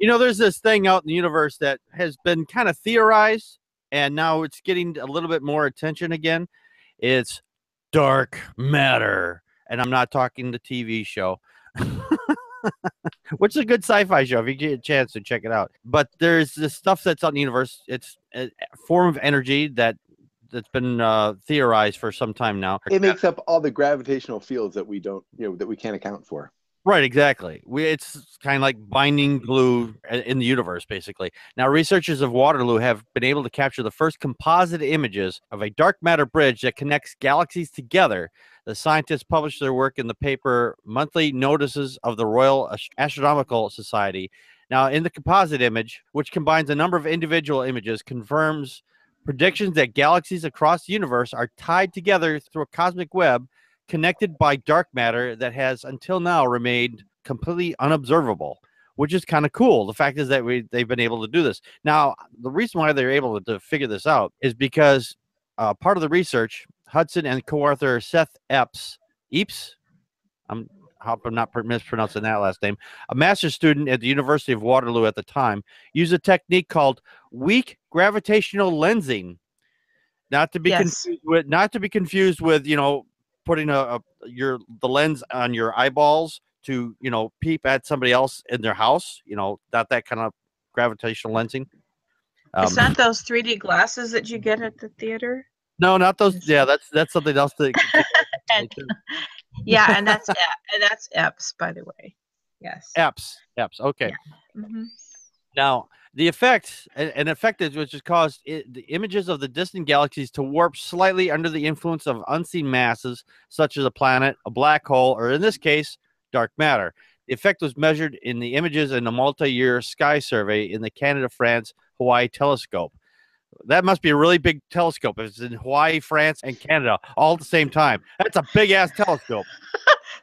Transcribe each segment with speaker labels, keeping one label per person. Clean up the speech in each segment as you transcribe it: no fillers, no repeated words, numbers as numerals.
Speaker 1: There's this thing out in the universe that has been kind of theorized, and now it's getting a little bit more attention again. It's dark matter, and I'm not talking the TV show, which is a good sci-fi show if you get a chance to check it out. But there's this stuff that's out in the universe. It's a form of energy that's been theorized for some time now.
Speaker 2: It makes up all the gravitational fields that we don't, that we can't account for.
Speaker 1: Right, exactly. It's kind of like binding glue in the universe, basically. Now, researchers of Waterloo have been able to capture the first composite images of a dark matter bridge that connects galaxies together. The scientists published their work in the paper Monthly Notices of the Royal Astronomical Society. Now, in the composite image, which combines a number of individual images, confirms predictions that galaxies across the universe are tied together through a cosmic web connected by dark matter that has until now remained completely unobservable, which is kind of cool. The fact is that they've been able to do this. Now, the reason why they're able to figure this out is because part of the research, Hudson and co-author Seth Epps, I hope I'm not mispronouncing that last name, a master's student at the University of Waterloo at the time, used a technique called weak gravitational lensing, not to be confused with putting the lens on your eyeballs to peep at somebody else in their house, not that kind of gravitational lensing.
Speaker 3: It's not those 3D glasses that you get at the theater.
Speaker 1: No, not those. Yeah, that's something else.
Speaker 3: And that's Epps, by the way. Yes.
Speaker 1: Epps. Okay.
Speaker 3: Yeah. Mm-hmm.
Speaker 1: Now, the effect, which has caused the images of the distant galaxies to warp slightly under the influence of unseen masses, such as a planet, a black hole, or in this case, dark matter. The effect was measured in the images in a multi-year sky survey in the Canada, France, Hawaii telescope. That must be a really big telescope. It's in Hawaii, France, and Canada all at the same time. That's a big-ass telescope.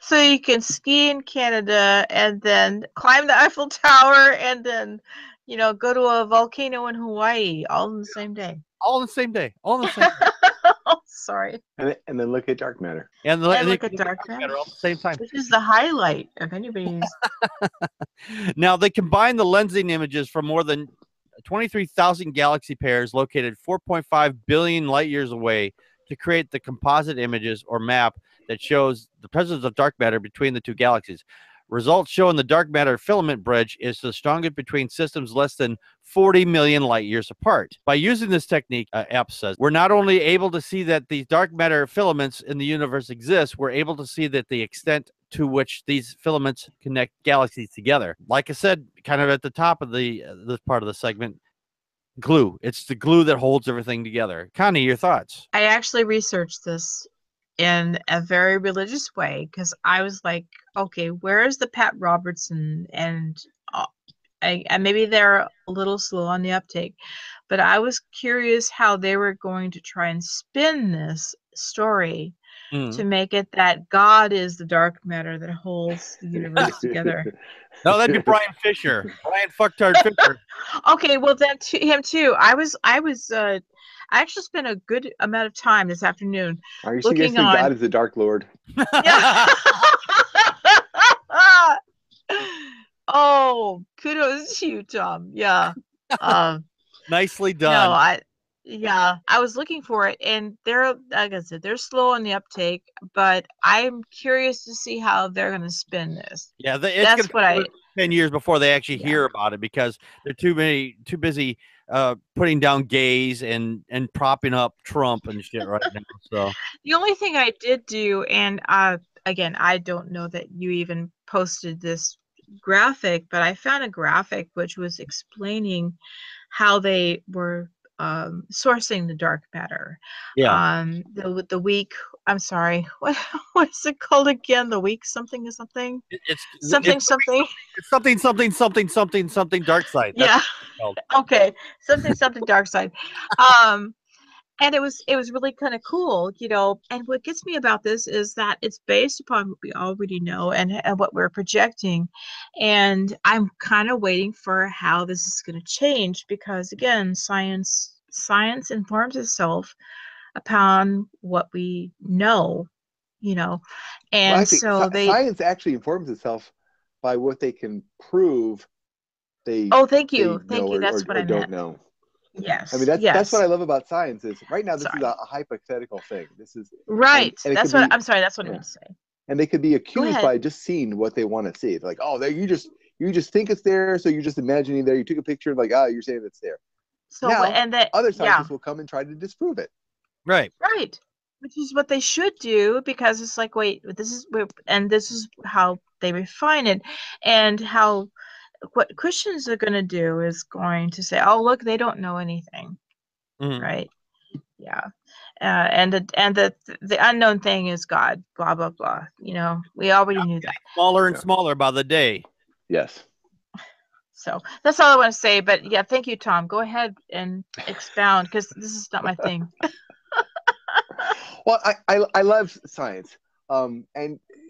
Speaker 3: So you can ski in Canada and then climb the Eiffel Tower and then, go to a volcano in Hawaii all in the same day.
Speaker 1: All in the same day.
Speaker 3: Oh, sorry.
Speaker 2: And then look at dark matter.
Speaker 1: And
Speaker 3: look at dark matter
Speaker 1: all at the same time.
Speaker 3: This is the highlight of anybody's.
Speaker 1: Now, they combine the lensing images from more than 23,000 galaxy pairs located 4.5 billion light years away to create the composite images or map that shows the presence of dark matter between the two galaxies. Results show in the dark matter filament bridge is the strongest between systems less than 40 million light years apart. By using this technique, Epps says, we're not only able to see that these dark matter filaments in the universe exist, we're able to see that the extent to which these filaments connect galaxies together. Like I said, kind of at the top of this part of the segment, glue. It's the glue that holds everything together. Connie, your thoughts?
Speaker 3: I actually researched this in a very religious way because I was like, okay, where is the Pat Robertson? And maybe they're a little slow on the uptake, but I was curious how they were going to try and spin this story to make it that God is the dark matter that holds the universe together.
Speaker 1: No, that'd be Brian Fisher. Brian Fucktard Fisher.
Speaker 3: Okay, well then him too. I actually spent a good amount of time this afternoon.
Speaker 2: Are you suggesting God is the Dark Lord?
Speaker 3: Yeah. Oh, kudos to you, Tom. Yeah.
Speaker 1: Nicely done.
Speaker 3: No, I was looking for it, and they're, like I said, they're slow on the uptake, but I'm curious to see how they're going to spin this.
Speaker 1: Yeah, it's going to take 10 years before they actually hear about it because they're too busy putting down gays and propping up Trump and shit right now. So
Speaker 3: the only thing I did do, and again, I don't know that you even posted this graphic, but I found a graphic which was explaining how they were sourcing the dark matter.
Speaker 1: Yeah.
Speaker 3: The weak. I'm sorry. What's it called again? The weak something is something.
Speaker 1: It's
Speaker 3: something.
Speaker 1: It's something dark side.
Speaker 3: Yeah. Okay. Something dark side. And it was really kind of cool, and what gets me about this is that it's based upon what we already know and what we're projecting. And I'm kind of waiting for how this is going to change because, again, science informs itself upon what we know, and
Speaker 2: science actually informs itself by what they can prove they
Speaker 3: Oh, thank
Speaker 2: they
Speaker 3: you. Thank
Speaker 2: know
Speaker 3: you. That's what
Speaker 2: or
Speaker 3: I
Speaker 2: don't
Speaker 3: meant.
Speaker 2: know. I mean,
Speaker 3: Yes.
Speaker 2: that's what
Speaker 3: Yes.
Speaker 2: I love about science is right now this is
Speaker 3: Sorry.
Speaker 2: a hypothetical thing. This is
Speaker 3: Right.
Speaker 2: and it could
Speaker 3: That's what
Speaker 2: be
Speaker 3: I'm sorry. That's what I
Speaker 2: yeah,
Speaker 3: meant to say.
Speaker 2: and they could be
Speaker 3: Go
Speaker 2: accused
Speaker 3: ahead.
Speaker 2: by just seeing what they want to see. It's like, oh, there you just think it's there, so you're just imagining there. You took a picture, like, oh, you're saying it's there.
Speaker 3: So,
Speaker 2: Now,
Speaker 3: and that,
Speaker 2: other
Speaker 3: yeah,
Speaker 2: scientists will come and try to disprove it.
Speaker 1: Right.
Speaker 3: right. Which is what they should do because it's like, wait, this is how they refine it, and how what Christians are going to do is going to say, oh, look, they don't know anything,
Speaker 1: Mhm.
Speaker 3: right? Yeah. And the unknown thing is God, blah blah blah. We already knew that.
Speaker 1: Smaller and
Speaker 2: Yeah.
Speaker 1: smaller by the day.
Speaker 2: Yes.
Speaker 3: So that's all I want to say. But yeah, thank you, Tom. Go ahead and expound because this is not my thing.
Speaker 2: Well, I love science, and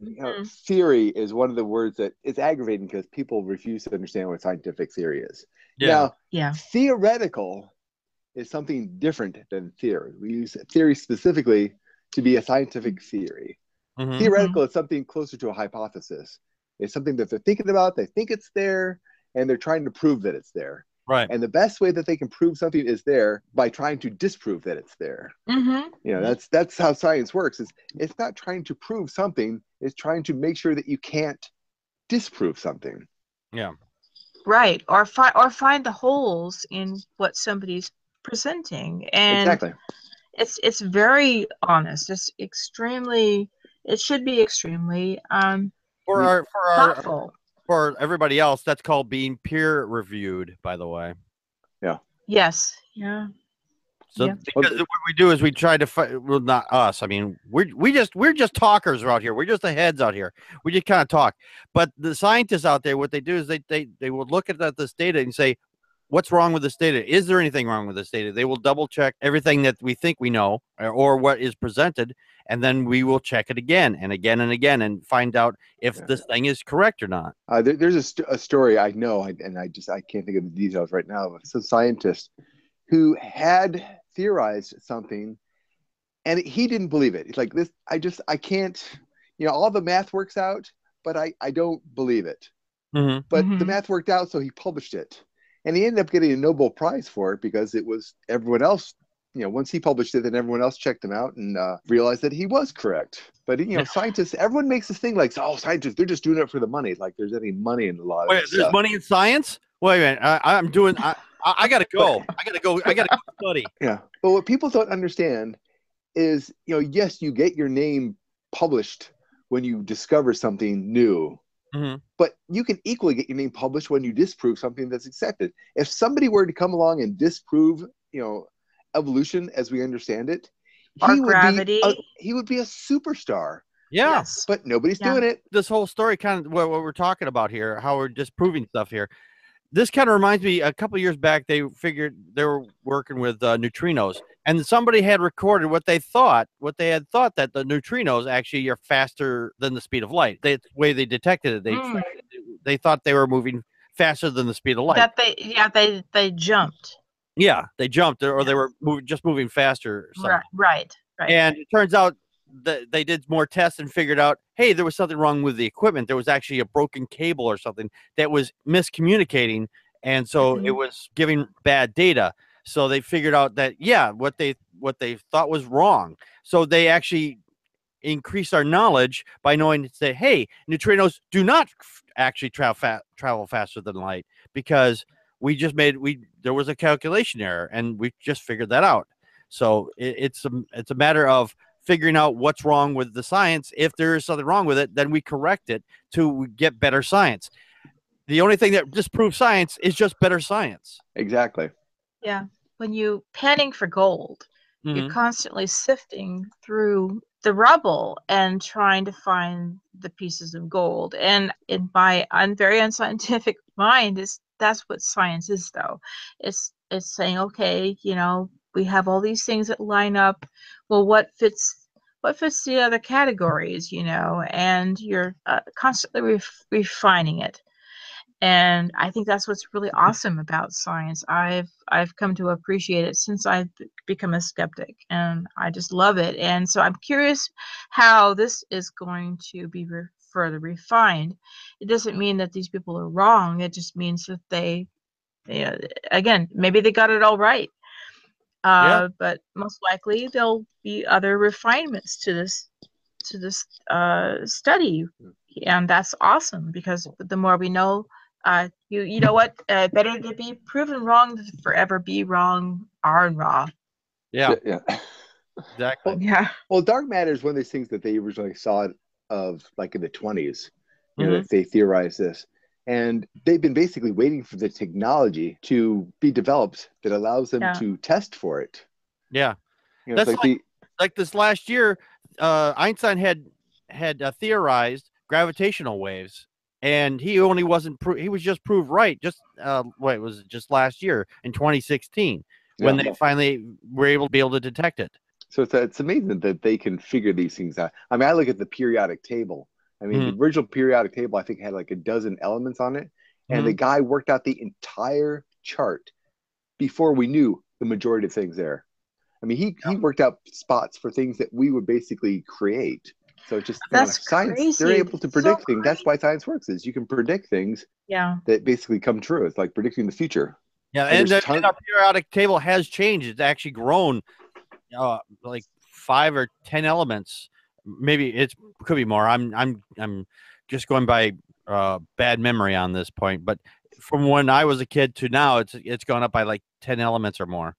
Speaker 3: Mhm.
Speaker 2: theory is one of the words that is aggravating because people refuse to understand what scientific theory is.
Speaker 1: Yeah.
Speaker 2: Now,
Speaker 3: Yeah.
Speaker 2: theoretical is something different than theory. We use theory specifically to be a scientific theory.
Speaker 1: Mhm.
Speaker 2: Theoretical is something closer to a hypothesis. It's something that they're thinking about, they think it's there, and they're trying to prove that it's there.
Speaker 1: Right.
Speaker 2: And the best way that they can prove something is there by trying to disprove that it's there.
Speaker 3: Mm-hmm.
Speaker 2: That's how science works. It's not trying to prove something, it's trying to make sure that you can't disprove something.
Speaker 1: Yeah.
Speaker 3: Right. Or find the holes in what somebody's presenting. And
Speaker 2: Exactly.
Speaker 3: it's very honest. It should be extremely thoughtful.
Speaker 1: For everybody else, that's called being peer reviewed, by the way.
Speaker 2: Yeah.
Speaker 3: Yes. Yeah.
Speaker 1: So
Speaker 3: Yeah.
Speaker 1: because what we do is we try to fight. Well, not us. I mean, we're just talkers out here. We're just the heads out here. We just kind of talk. But the scientists out there, what they do is they will look at this data and say, what's wrong with this data? Is there anything wrong with this data? They will double check everything that we think we know or what is presented, and then we will check it again and again and again and find out if this thing is correct or not.
Speaker 2: There's a story I know, and I can't think of the details right now. It's a scientist who had theorized something, and he didn't believe it. He's like, this, I can't, all the math works out, but I don't believe it.
Speaker 1: Mm-hmm.
Speaker 2: But the math worked out, so he published it. And he ended up getting a Nobel Prize for it because it was everyone else, once he published it, then everyone else checked him out and realized that he was correct. But, scientists, everyone makes this thing like, oh, scientists, they're just doing it for the money. Like there's any money in a lot of
Speaker 1: Wait,
Speaker 2: this
Speaker 1: there's
Speaker 2: stuff.
Speaker 1: money in science? Wait a minute. I'm doing. I gotta go. I gotta go study.
Speaker 2: Yeah. But what people don't understand is, yes, you get your name published when you discover something new,
Speaker 1: Mm-hmm.
Speaker 2: but you can equally get your name published when you disprove something that's accepted. If somebody were to come along and disprove, evolution as we understand it,
Speaker 3: Or gravity.
Speaker 2: He would be a superstar.
Speaker 1: Yeah.
Speaker 3: Yes.
Speaker 2: But nobody's doing it.
Speaker 1: This whole story kind of what we're talking about here, how we're disproving stuff here. This kind of reminds me, a couple of years back, they figured they were working with neutrinos, and somebody had recorded what they had thought that the neutrinos actually are faster than the speed of light. The way they detected it, they thought they were moving faster than the speed of light.
Speaker 3: They jumped.
Speaker 1: Yeah, they jumped, or they were moving faster.
Speaker 3: Right.
Speaker 1: And it turns out that they did more tests and figured out, hey, there was something wrong with the equipment. There was actually a broken cable or something that was miscommunicating, and so it was giving bad data. So they figured out that what they thought was wrong. So they actually increased our knowledge by knowing to say, hey, neutrinos do not actually travel faster than light, because there was a calculation error, and we just figured that out. So it's a matter of figuring out what's wrong with the science. If there is something wrong with it, then we correct it to get better science. The only thing that disproves science is just better science.
Speaker 2: Exactly.
Speaker 3: Yeah. When you panning for gold, you're constantly sifting through the rubble and trying to find the pieces of gold. And in my very unscientific mind, that's what science is, though. It's saying, okay, we have all these things that line up. Well, what fits the other categories, and you're constantly refining it. And I think that's what's really awesome about science. I've come to appreciate it since I've become a skeptic, and I just love it. And so I'm curious how this is going to be further refined. It doesn't mean that these people are wrong. It just means that they, again, maybe they got it all right. But most likely there'll be other refinements to this study, and that's awesome, because the more we know, you know what, better to be proven wrong than forever be wrong, and raw.
Speaker 1: Yeah,
Speaker 2: Yeah.
Speaker 1: exactly.
Speaker 3: Yeah.
Speaker 2: Well, dark matter is one of these things that they originally saw of like in the 20s,
Speaker 1: Mhm.
Speaker 2: that they theorized this. And they've been basically waiting for the technology to be developed that allows them to test for it.
Speaker 1: Yeah.
Speaker 2: It's
Speaker 1: That's like this last year, Einstein had theorized gravitational waves, and he only wasn't he was just proved right just what was it, just last year in 2016 when they finally were able to detect it.
Speaker 2: So it's amazing that they can figure these things out. I mean, I look at the periodic table. I mean, the original periodic table, I think, had like a dozen elements on it. And the guy worked out the entire chart before we knew the majority of things there. I mean, he worked out spots for things that we would basically create. So it's just, science,
Speaker 3: crazy.
Speaker 2: they're able to predict things. That's why science works, is you can predict things that basically come true. It's like predicting the future.
Speaker 1: Yeah, and our periodic table has changed. It's actually grown like 5 or 10 elements. Maybe it could be more. I'm just going by bad memory on this point, but from when I was a kid to now, it's gone up by like 10 elements or more.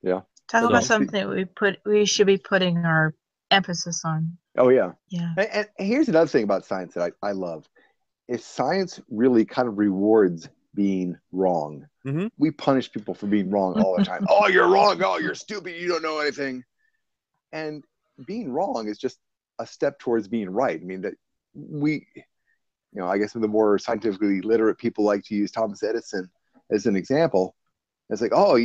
Speaker 2: Yeah.
Speaker 3: Talk about something we should be putting our emphasis on.
Speaker 2: Oh yeah.
Speaker 3: Yeah.
Speaker 2: And here's another thing about science that I love. Is science really kind of rewards being wrong.
Speaker 1: Mm-hmm.
Speaker 2: We punish people for being wrong all the time. Oh, you're wrong. Oh, you're stupid. You don't know anything. And being wrong is just a step towards being right. I mean, that we, I guess the more scientifically literate people like to use Thomas Edison as an example. It's like, oh,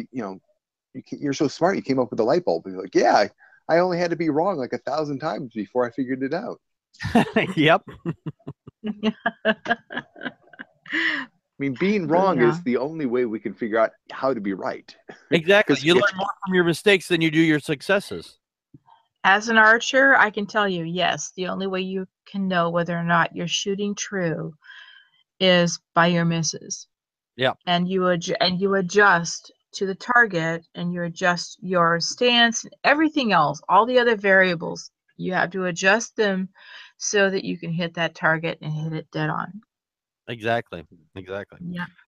Speaker 2: you're so smart. You came up with a light bulb. And you're like, yeah, I only had to be wrong like 1,000 times before I figured it out.
Speaker 1: Yep.
Speaker 2: I mean, being wrong is the only way we can figure out how to be right.
Speaker 1: Exactly. You learn more from your mistakes than you do your successes.
Speaker 3: As an archer, I can tell you, yes, the only way you can know whether or not you're shooting true is by your misses.
Speaker 1: Yeah.
Speaker 3: And you adjust to the target, and you adjust your stance and everything else, all the other variables. You have to adjust them so that you can hit that target and hit it dead on.
Speaker 1: Exactly.
Speaker 3: Yeah.